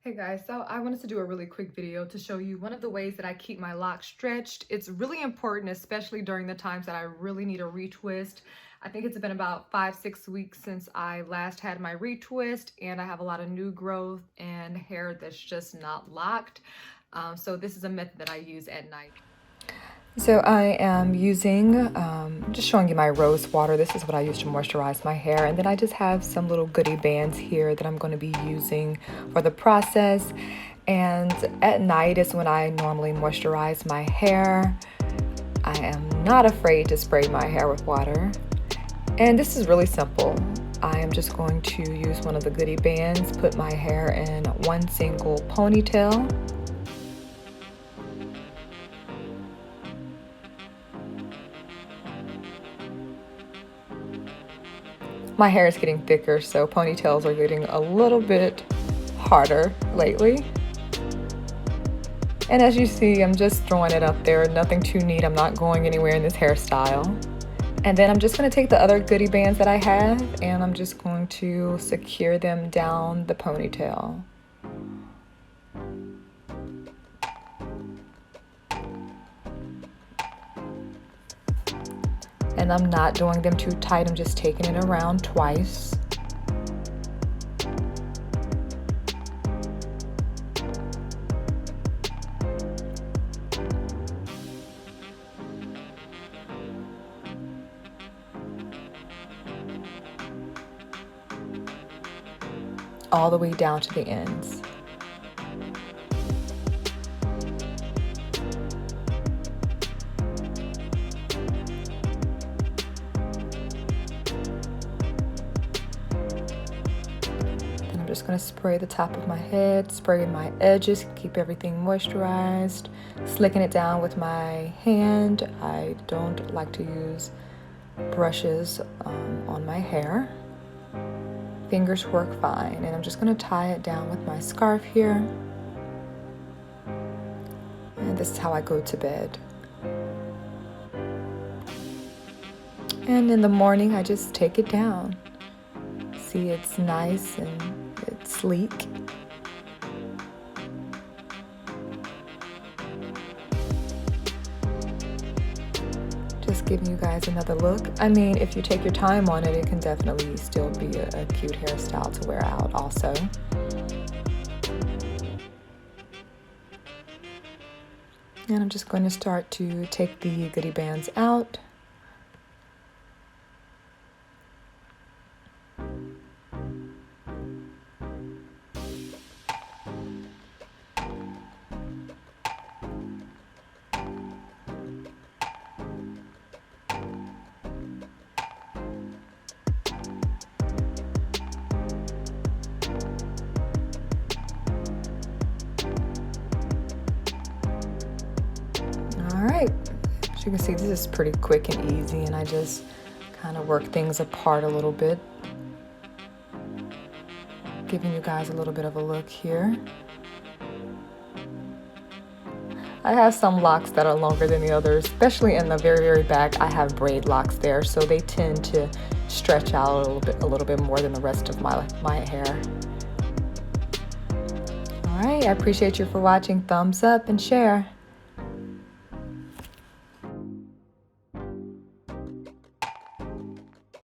Hey guys, so I wanted to do a really quick video to show you one of the ways that I keep my locks stretched. It's really important, especially during the times that I really need a retwist. I think it's been about 5-6 weeks since I last had my retwist, and I have a lot of new growth and hair that's just not locked. So this is a method that I use at night. So I am using, just showing you my rose water. This is what I use to moisturize my hair. And then I just have some little goodie bands here that I'm going to be using for the process. And at night is when I normally moisturize my hair. I am not afraid to spray my hair with water. And this is really simple. I am just going to use one of the goodie bands, put my hair in one single ponytail. My hair is getting thicker, so ponytails are getting a little bit harder lately. And as you see, I'm just throwing it up there, nothing too neat. I'm not going anywhere in this hairstyle. And then I'm just going to take the other goodie bands that I have, and I'm just going to secure them down the ponytail. And I'm not doing them too tight, I'm just taking it around twice. All the way down to the ends. I'm just going to spray the top of my head, spray my edges, keep everything moisturized, slicking it down with my hand. I don't like to use brushes on my hair. Fingers work fine, and I'm just going to tie it down with my scarf here. And this is how I go to bed. And in the morning, I just take it down. See, it's nice and it's sleek. Just giving you guys another look. I mean, if you take your time on it, it can definitely still be a cute hairstyle to wear out also. And I'm just going to start to take the goodie bands out. Alright, as you can see, this is pretty quick and easy, and I just kind of work things apart a little bit. Giving you guys a little bit of a look here. I have some locks that are longer than the others, especially in the very back. I have braid locks there, so they tend to stretch out a little bit more than the rest of my hair. Alright, I appreciate you for watching. Thumbs up and share.